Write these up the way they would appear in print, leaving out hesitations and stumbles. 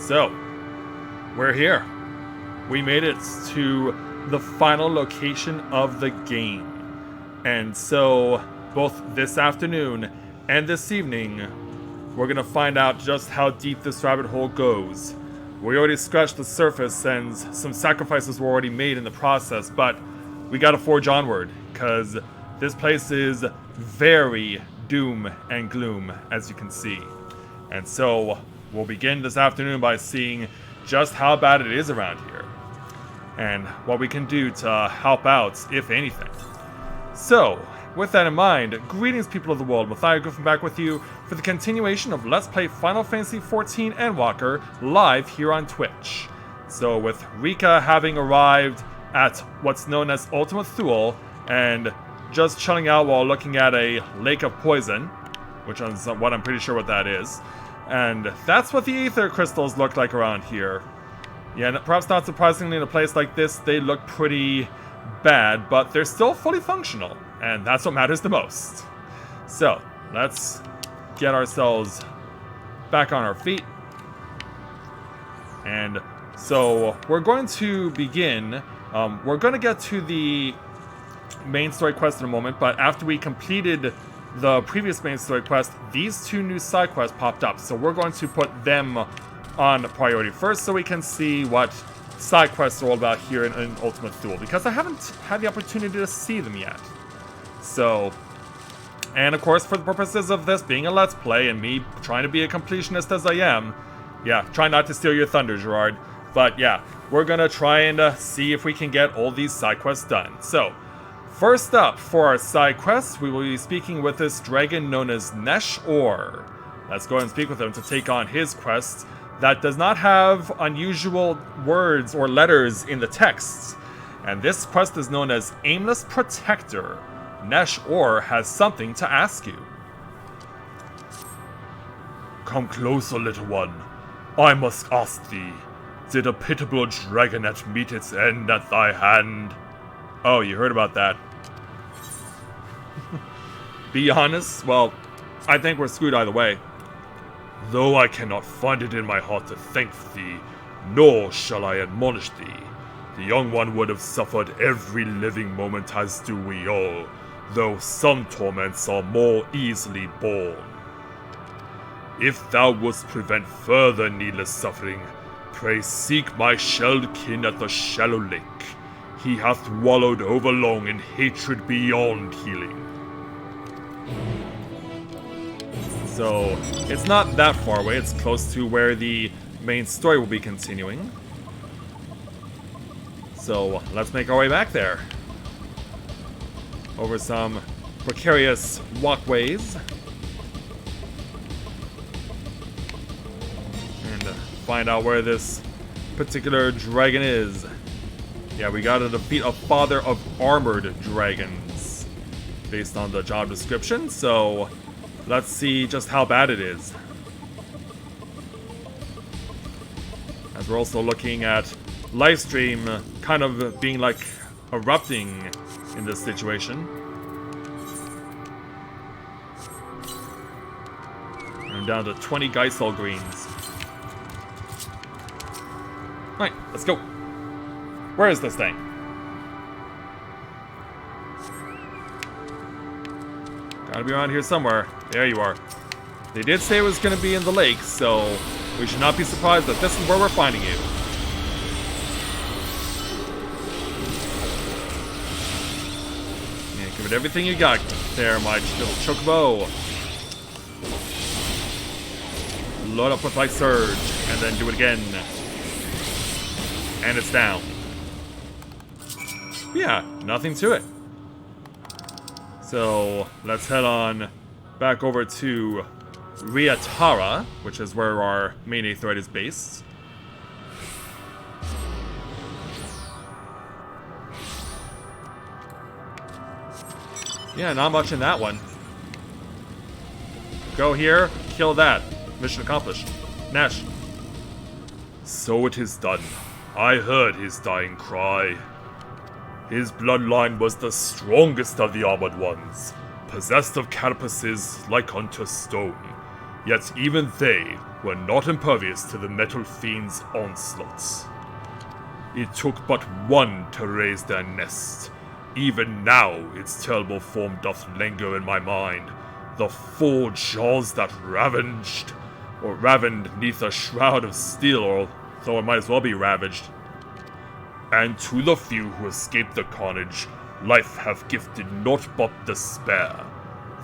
So, we're here. We made it to the final location of the game. And so, both this afternoon and this evening, we're gonna find out just how deep this rabbit hole goes. We already scratched the surface and some sacrifices were already made in the process, but we gotta forge onward, because this place is very doom and gloom, as you can see. And so, we'll begin this afternoon by seeing just how bad it is around here, and what we can do to help out, if anything. So, with that in mind, greetings people of the world, Matthias Griffin back with you for the continuation of Let's Play Final Fantasy XIV Endwalker live here on Twitch. So with Rika having arrived at what's known as Ultimate Thule, and just chilling out while looking at a lake of poison, which is what I'm pretty sure what that is. And that's what the ether crystals look like around here. Yeah, and perhaps not surprisingly in a place like this, they look pretty bad, but they're still fully functional, and that's what matters the most. So, let's get ourselves back on our feet. And so, we're going to begin. We're going to get to the main story quest in a moment, but after we completed the previous main story quest, these two new side quests popped up, so we're going to put them on priority first so we can see what side quests are all about here in Ultimate Thule, because I haven't had the opportunity to see them yet. So, and of course for the purposes of this being a Let's Play and me trying to be a completionist as I am, yeah, try not to steal your thunder, Gerard, but yeah, we're gonna try and see if we can get all these side quests done. So, first up for our side quests, we will be speaking with this dragon known as Nesh Or. Let's go ahead and speak with him to take on his quest that does not have unusual words or letters in the text. And this quest is known as Aimless Protector. Nesh Or has something to ask you. Come closer, little one. I must ask thee, did a pitiable dragonet meet its end at thy hand? Oh, you heard about that. Be honest, well, I think we're screwed either way. Though I cannot find it in my heart to thank thee, nor shall I admonish thee, the young one would have suffered every living moment as do we all, though some torments are more easily borne. If thou wouldst prevent further needless suffering, pray seek my shelled kin at the shallow lake. He hath wallowed overlong in hatred beyond healing. So, it's not that far away, it's close to where the main story will be continuing. So, let's make our way back there. Over some precarious walkways. And find out where this particular dragon is. Yeah, we gotta defeat a father of armored dragons, based on the job description, so let's see just how bad it is. As we're also looking at Livestream kind of being like erupting in this situation. I'm down to 20 Geisel greens. Alright, let's go. Where is this thing? Gotta be around here somewhere. There you are. They did say it was gonna be in the lake, so we should not be surprised that this is where we're finding you. Yeah, give it everything you got there, my little chocobo. Load up with my surge, and then do it again. And it's down. Yeah, nothing to it. So, let's head on back over to Riatara, which is where our main Aetheroid is based. Yeah, not much in that one. Go here, kill that. Mission accomplished. Nash. So it is done. I heard his dying cry. His bloodline was the strongest of the armored ones, possessed of carapaces like unto stone. Yet even they were not impervious to the metal fiend's onslaughts. It took but one to raise their nest. Even now its terrible form doth linger in my mind, the full jaws that ravened neath a shroud of steel, although it might as well be ravaged. And to the few who escaped the carnage, life hath gifted naught but despair.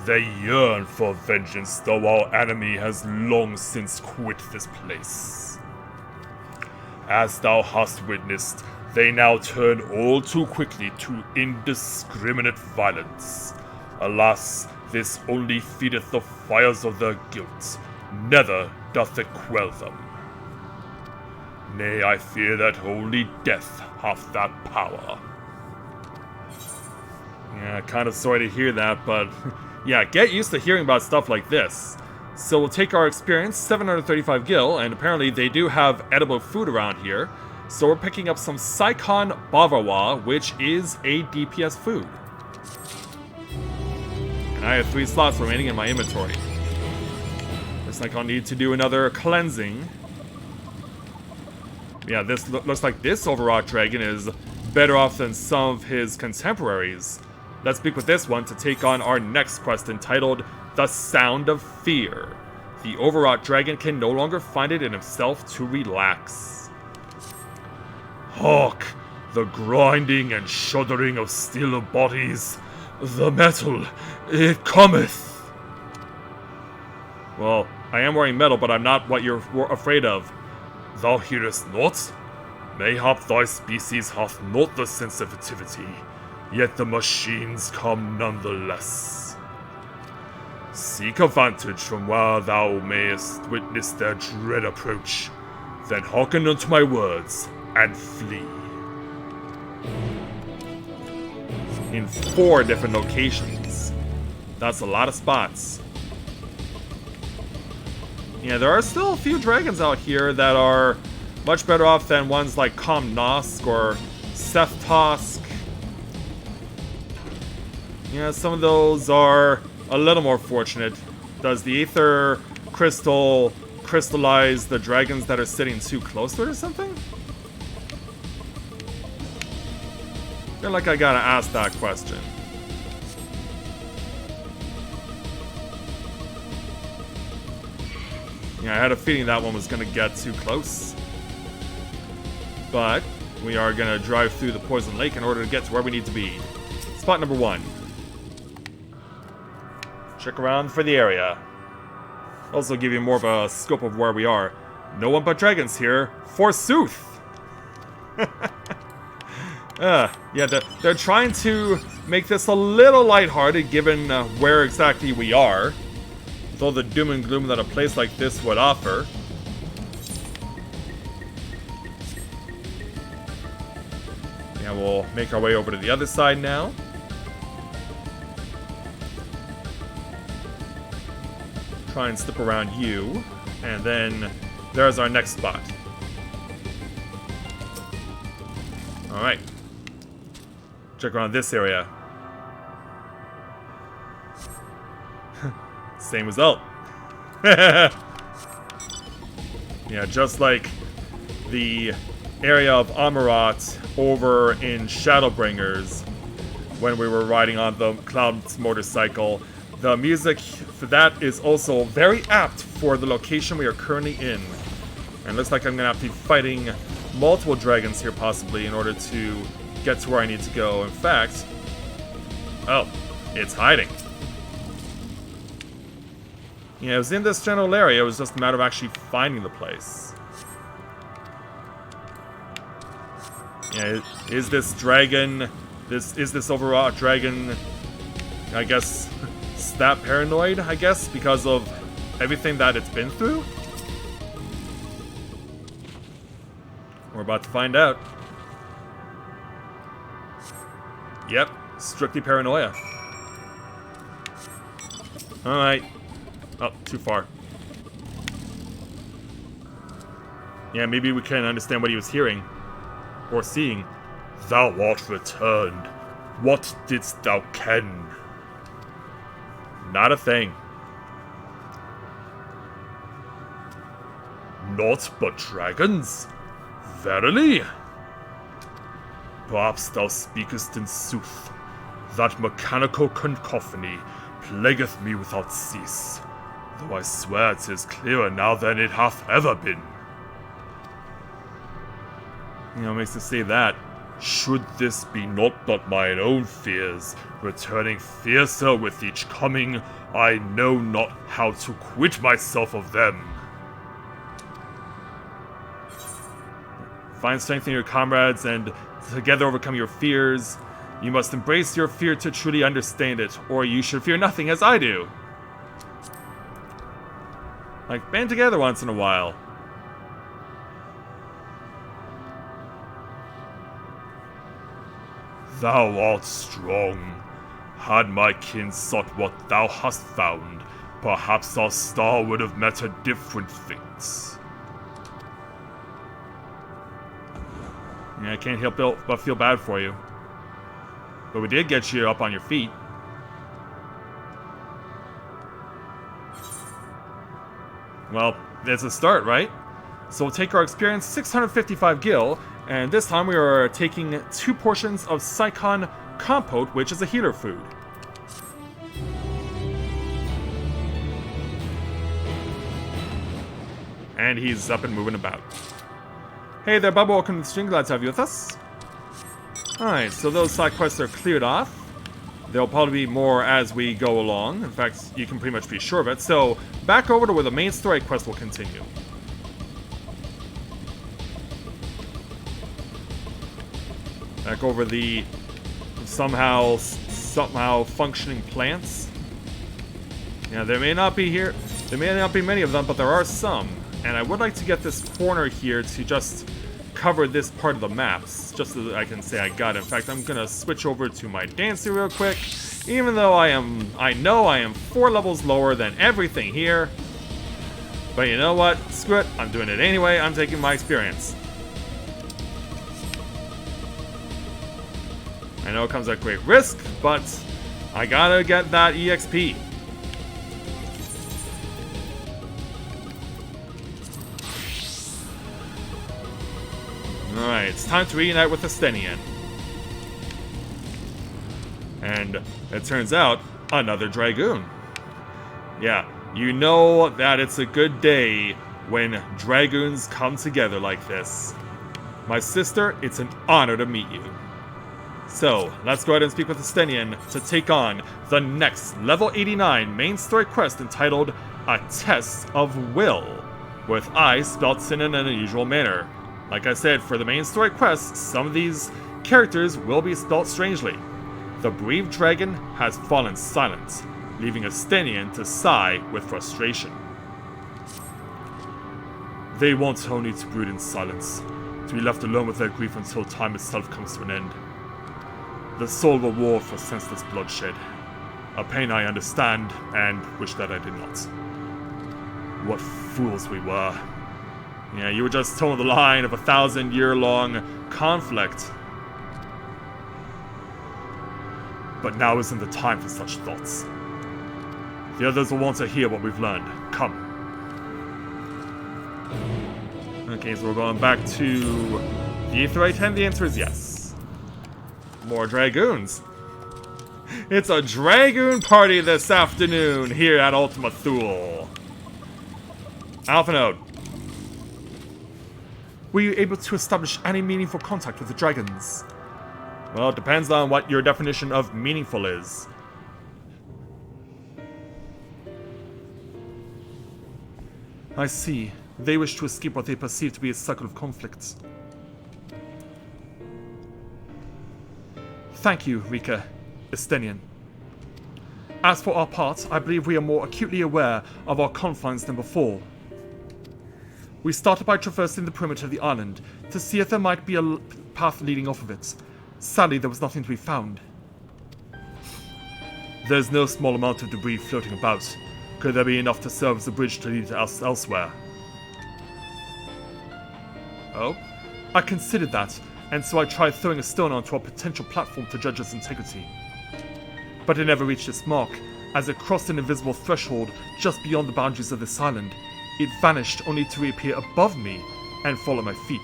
They yearn for vengeance, though our enemy has long since quit this place. As thou hast witnessed, they now turn all too quickly to indiscriminate violence. Alas, this only feedeth the fires of their guilt, neither doth it quell them. Nay, I fear that only death hath that power. Yeah, kind of sorry to hear that, but yeah, get used to hearing about stuff like this. So we'll take our experience, 735 gil, and apparently they do have edible food around here. So we're picking up some Saikon Bavarois, which is a DPS food. And I have 3 slots remaining in my inventory. Looks like I'll need to do another cleansing. Yeah, this looks like this Overwrought Dragon is better off than some of his contemporaries. Let's speak with this one to take on our next quest entitled The Sound of Fear. The Overwrought Dragon can no longer find it in himself to relax. Hark! The grinding and shuddering of steel bodies. The metal, it cometh! Well, I am wearing metal, but I'm not what you're afraid of. Thou hearest not? Mayhap thy species hath not the sensitivity, yet the machines come nonetheless. Seek a vantage from where thou mayest witness their dread approach, then hearken unto my words and flee. In 4 different locations. That's a lot of spots. Yeah, there are still a few dragons out here that are much better off than ones like Komnosk or Sethtosk. Yeah, some of those are a little more fortunate. Does the Aether Crystal crystallize the dragons that are sitting too close to it or something? I feel like I gotta ask that question. Yeah, I had a feeling that one was gonna get too close. But we are gonna drive through the Poison Lake in order to get to where we need to be. Spot number 1. Check around for the area. Also give you more of a scope of where we are. No one but dragons here, forsooth! Yeah, they're trying to make this a little lighthearted given where exactly we are. With all the doom and gloom that a place like this would offer. Yeah, we'll make our way over to the other side now. Try and slip around you. And then there's our next spot. Alright. Check around this area. Same result. Yeah, just like the area of Amarat over in Shadowbringers when we were riding on the Cloud's motorcycle. The music for that is also very apt for the location we are currently in. And looks like I'm gonna have to be fighting multiple dragons here possibly in order to get to where I need to go. In fact, oh, it's hiding. Yeah, it was in this general area. It was just a matter of actually finding the place. Yeah, is this dragon, is this overwrought dragon, I guess, that paranoid, I guess, because of everything that it's been through? We're about to find out. Yep, strictly paranoia. Alright. Oh, too far. Yeah, maybe we can understand what he was hearing. Or seeing. Thou art returned. What didst thou ken? Not a thing. naught but dragons? Verily? Perhaps thou speakest in sooth. That mechanical cacophony plagueth me without cease, though I swear 'tis clearer now than it hath ever been. You know, makes us say that. Should this be not but mine own fears, returning fiercer with each coming, I know not how to quit myself of them. Find strength in your comrades and together overcome your fears. You must embrace your fear to truly understand it, or you should fear nothing as I do. Like, band together once in a while. Thou art strong. Had my kin sought what thou hast found, perhaps our star would have met a different fate. Yeah, I can't help but feel bad for you. But we did get you up on your feet. Well, it's a start, right? So we'll take our experience, 655 gil, and this time we are taking 2 portions of Psychon Compote, which is a healer food. And he's up and moving about. Hey there, Bubba, welcome to the stream, glad to have you with us. Alright, so those side quests are cleared off. There'll probably be more as we go along. In fact, you can pretty much be sure of it. So, back over to where the main story quest will continue. Back over the somehow functioning plants. Yeah, there may not be many of them, but there are some. And I would like to get this corner here to just cover this part of the maps, just so that I can say I got it. In fact, I'm gonna switch over to my dancer real quick, even though I know I am 4 levels lower than everything here. But you know what? Screw it. I'm doing it anyway. I'm taking my experience. I know it comes at great risk, but I gotta get that EXP. Alright, it's time to reunite with Estenian. And it turns out, another Dragoon. Yeah, you know that it's a good day when Dragoons come together like this. My sister, it's an honor to meet you. So, let's go ahead and speak with Estenian to take on the next level 89 main story quest entitled A Test of W'll, with I spelled in an unusual manner. Like I said, for the main story quests, some of these characters will be spelt strangely. The bereaved dragon has fallen silent, leaving Estenian to sigh with frustration. They want only to brood in silence, to be left alone with their grief until time itself comes to an end. The soul will war for senseless bloodshed, a pain I understand and wish that I did not. What fools we were. Yeah, you were just towing the line of a 1,000-year-long conflict. But now isn't the time for such thoughts. The others will want to hear what we've learned. Come. Okay, so we're going back to the Aetheryte, and the answer is yes. More Dragoons. It's a Dragoon party this afternoon here at Ultima Thule. Alpha Node. Were you able to establish any meaningful contact with the dragons? Well, it depends on what your definition of meaningful is. I see. They wish to escape what they perceive to be a cycle of conflicts. Thank you, Rika. Estenian. As for our part, I believe we are more acutely aware of our confines than before. We started by traversing the perimeter of the island to see if there might be a path leading off of it. Sadly, there was nothing to be found. There's no small amount of debris floating about. Could there be enough to serve as a bridge to lead us elsewhere? Oh? I considered that, and so I tried throwing a stone onto our potential platform to judge its integrity. But it never reached its mark, as it crossed an invisible threshold just beyond the boundaries of this island. it vanished only to reappear above me and fall at my feet.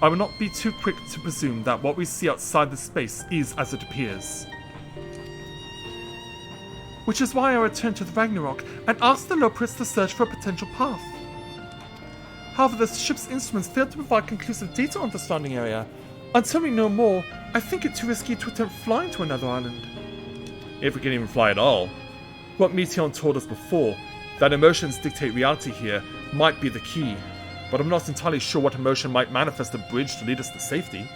I will not be too quick to presume that what we see outside this space is as it appears. Which is why I returned to the Ragnarok and asked the Loprits to search for a potential path. However, the ship's instruments failed to provide conclusive data on the surrounding area. Until we know more, I think it too risky to attempt flying to another island. If we can even fly at all. What Meteon told us before, that emotions dictate reality here, might be the key, but I'm not entirely sure what emotion might manifest a bridge to lead us to safety.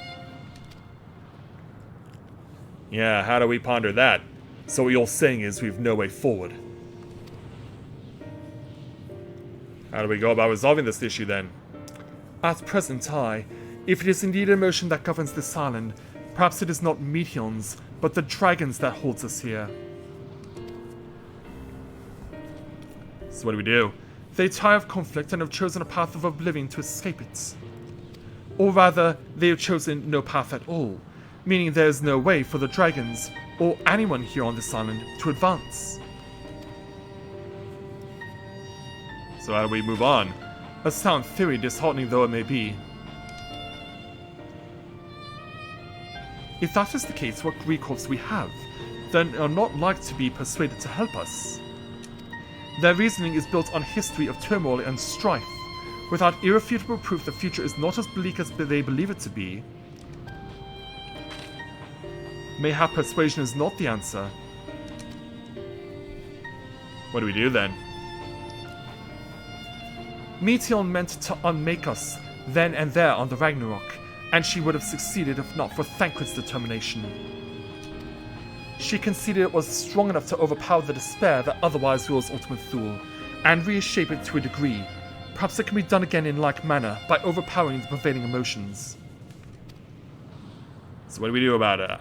Yeah, how do we ponder that? So what you're saying is we've no way forward. How do we go about resolving this issue then? At present, if it is indeed emotion that governs this island, perhaps it is not Meteons, but the dragons that holds us here. So what do we do? They tire of conflict and have chosen a path of oblivion to escape it. Or rather, they have chosen no path at all, meaning there is no way for the dragons, or anyone here on this island, to advance. So how do we move on? A sound theory, disheartening though it may be. If that is the case, what recourse we have, then are not like to be persuaded to help us. Their reasoning is built on history of turmoil and strife, without irrefutable proof the future is not as bleak as they believe it to be. Mayhap persuasion is not the answer. What do we do then? Meteon meant to unmake us, then and there on the Ragnarok, and she would have succeeded if not for Thancred's determination. She conceded it was strong enough to overpower the despair that otherwise rules Ultimate Thule, and reshape it to a degree. Perhaps it can be done again in like manner, by overpowering the prevailing emotions. So what do we do about it?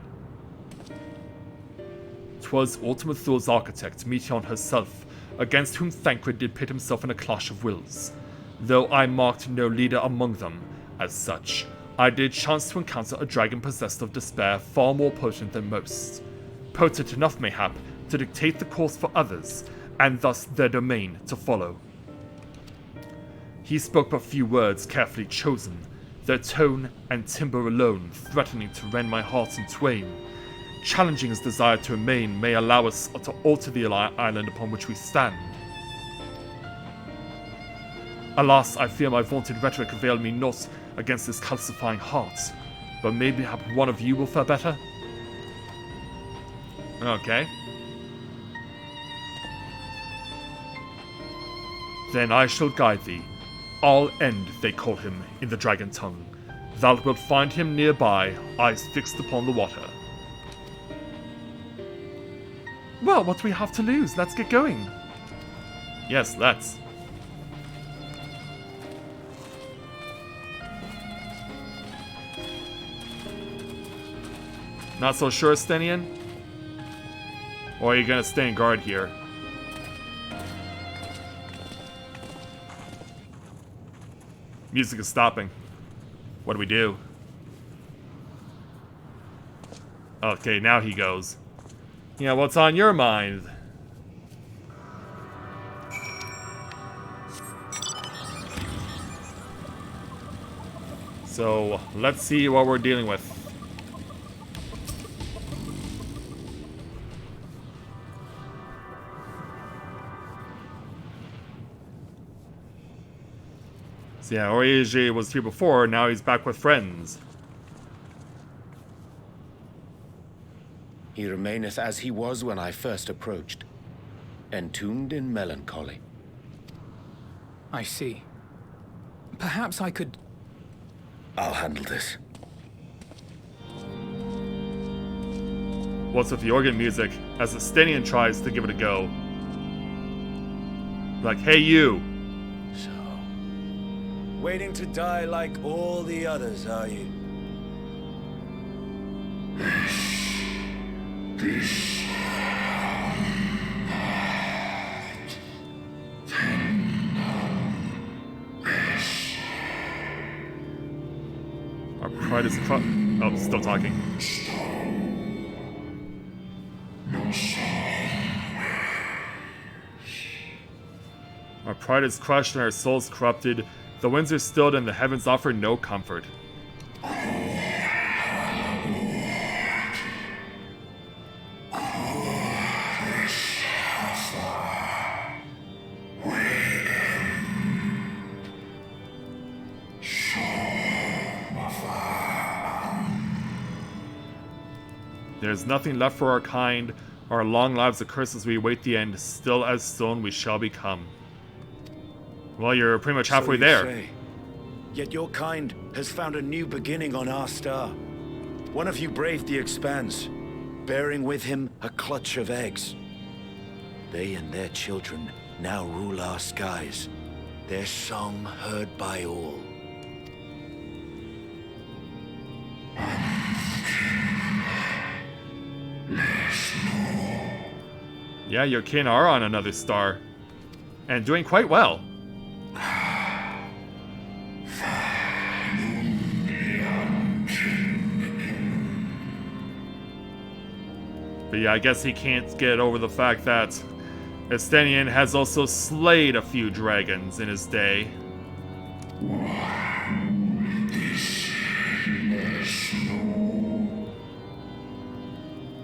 'Twas Ultimate Thule's architect, Meteon herself, against whom Thancred did pit himself in a clash of wills. Though I marked no leader among them, as such, I did chance to encounter a dragon possessed of despair far more potent than most. Potent enough, mayhap, to dictate the course for others, and thus their domain to follow. He spoke but few words carefully chosen, their tone and timbre alone threatening to rend my heart in twain. Challenging his desire to remain may allow us to alter the island upon which we stand. Alas, I fear my vaunted rhetoric availed me not against this calcifying heart, but maybe one of you will fare better? Okay. Then I shall guide thee. I'll End, they call him, in the dragon tongue. Thou wilt find him nearby, eyes fixed upon the water. Well, what do we have to lose? Let's get going. Yes, let's. Not so sure, Stenian? Or are you gonna stay in guard here? Music is stopping. What do we do? Okay, now he goes. Yeah, what's on your mind? So, let's see what we're dealing with. So yeah, Orieje was here before, now he's back with friends. He remaineth as he was when I first approached, entombed in melancholy. I see. Perhaps I could... I'll handle this. What's with the organ music, as the Stenian tries to give it a go? Like, hey you! So, waiting to die like all the others, are you? Our pride is oh, still talking. Our pride is crushed and our souls corrupted. The winds are stilled and the heavens offer no comfort. There's nothing left for our kind. Our long lives are cursed as we await the end. Still as stone we shall become. Well, you're pretty much halfway So you there. say. Yet your kind has found a new beginning on our star. One of you braved the expanse, bearing with him a clutch of eggs. They and their children now rule our skies, their song heard by all. Yeah, your kin are on another star. And doing quite well. But yeah, I guess he can't get over the fact that Estenian has also slayed a few dragons in his day.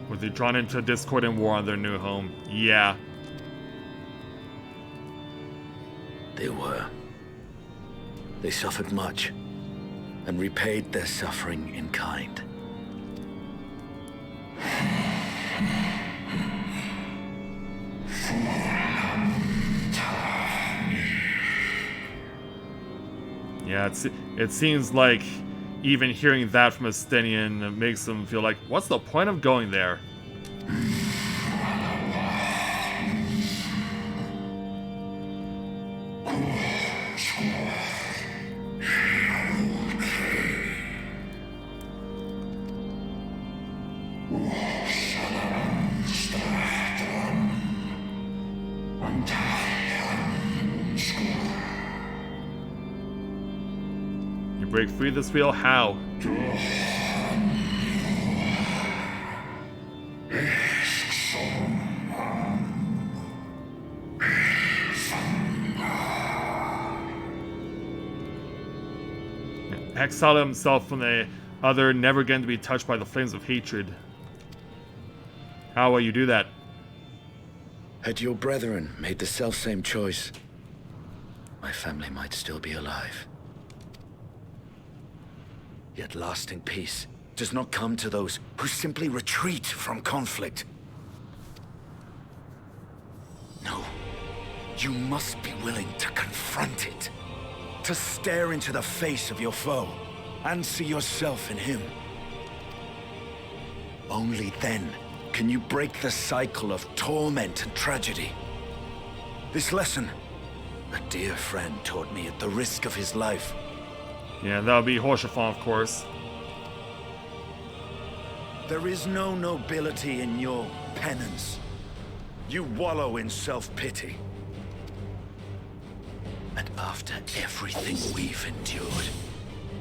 Were they drawn into discord and war on their new home? Yeah. They were. They suffered much, and repaid their suffering in kind. Yeah, it seems like even hearing that from Estenian makes him feel like, what's the point of going there? You break free this wheel? How? Exile himself from the other, never again to be touched by the flames of hatred. How will you do that? Had your brethren made the selfsame choice, my family might still be alive. Yet lasting peace does not come to those who simply retreat from conflict. No, you must be willing to confront it. To stare into the face of your foe, and see yourself in him. Only then can you break the cycle of torment and tragedy. This lesson, a dear friend taught me at the risk of his life. Yeah, that would be Hoshafon, of course. There is no nobility in your penance. You wallow in self-pity. And after everything we've endured,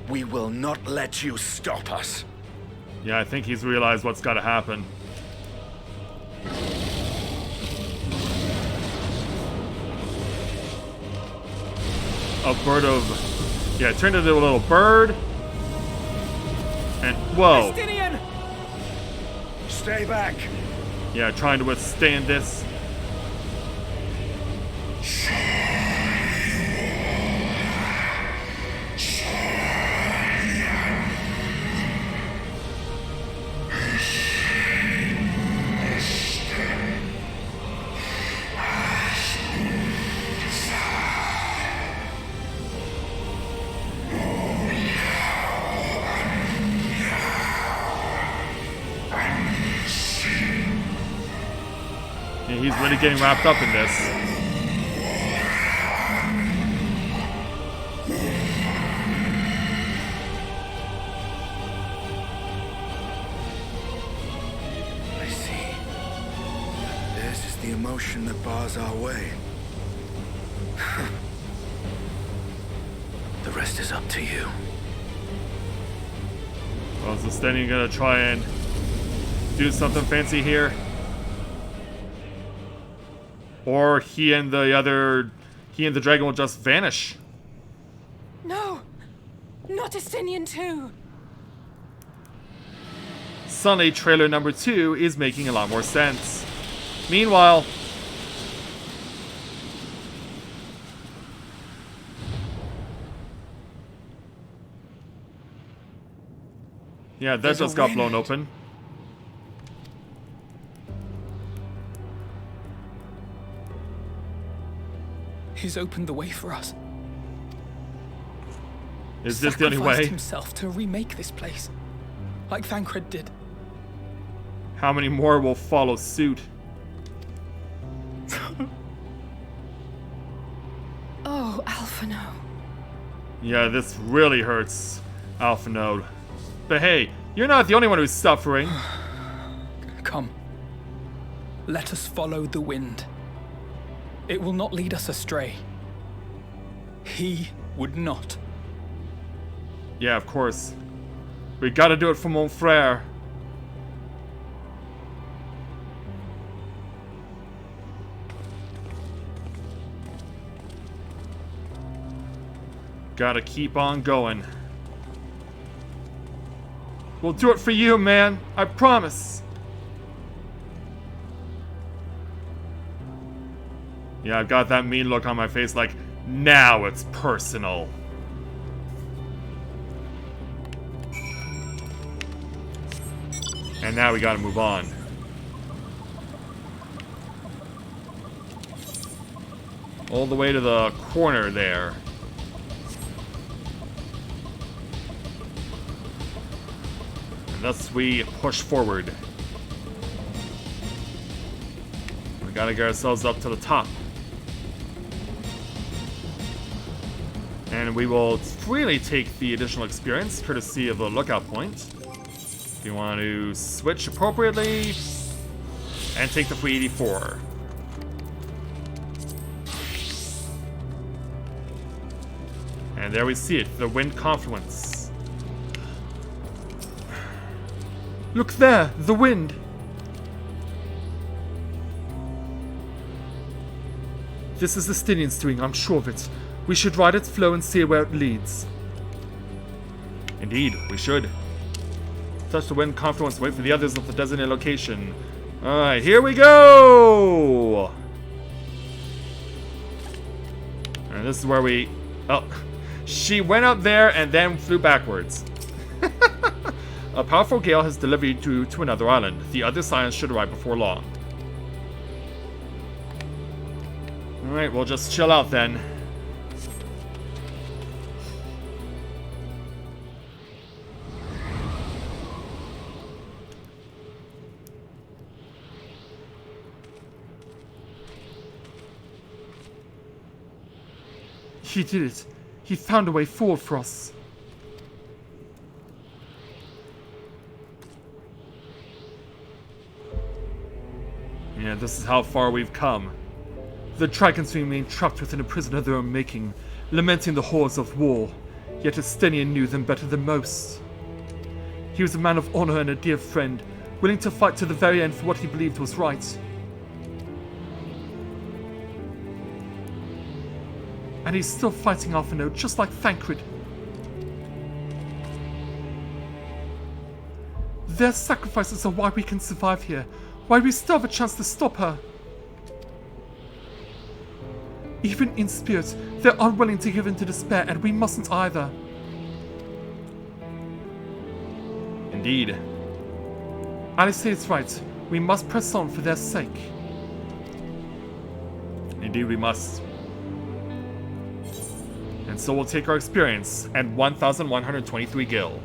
we will not let you stop us. Yeah, I think he's realized what's got to happen. A bird of... Yeah, it turned into a little bird. And... Whoa. Estinian! Stay back. Yeah, trying to withstand this. Yeah, he's really getting wrapped up in this. I see. This is the emotion that bars our way. The rest is up to you. Well, is Estenian gonna try and do something fancy here? Or he and the other he and the dragon will just vanish. No! Not Estinian too! Suddenly, trailer number 2 is making a lot more sense. Meanwhile... yeah, that There's just a got blown wind. open. He's opened the way for us. Is this the only Sacrificed way? himself to remake this place, like Thancred did. How many more will follow suit? Oh, Alphino. Yeah, this really hurts, Alphanode. But hey, you're not the only one who's suffering. Come. Let us follow the wind. It will not lead us astray. He would not. Yeah, of course. We gotta do it for mon frère. Gotta keep on going. We'll do it for you, man. I promise. Yeah, I've got that mean look on my face like, now it's personal. And now we gotta move on. All the way to the corner there. And thus we push forward. We gotta get ourselves up to the top. And we will freely take the additional experience, courtesy of the lookout point. If you want to switch appropriately, and take the 384. And there we see it, the wind confluence. Look there, the wind! This is the Estinians' doing, I'm sure of it. We should ride its flow and see where it leads. Indeed, we should. Touch the wind confluence, wait for the others at the designated location. Alright, here we go! And this is where we... oh, she went up there and then flew backwards. A powerful gale has delivered you to another island. The other science should arrive before long. Alright, we'll just chill out then. He did it. He found a way forward for us. Yeah, this is how far we've come. The dragons remain trapped within a prison of their own making, lamenting the horrors of war. Yet Estinian knew them better than most. He was a man of honor and a dear friend, willing to fight to the very end for what he believed was right. And he's still fighting Alphino, just like Thancred. Their sacrifices are why we can survive here, why we still have a chance to stop her. Even in spirit, they're unwilling to give in to despair, and we mustn't either. Indeed. Alice is right. We must press on for their sake. Indeed we must. And so we'll take our experience at 1,123 gil.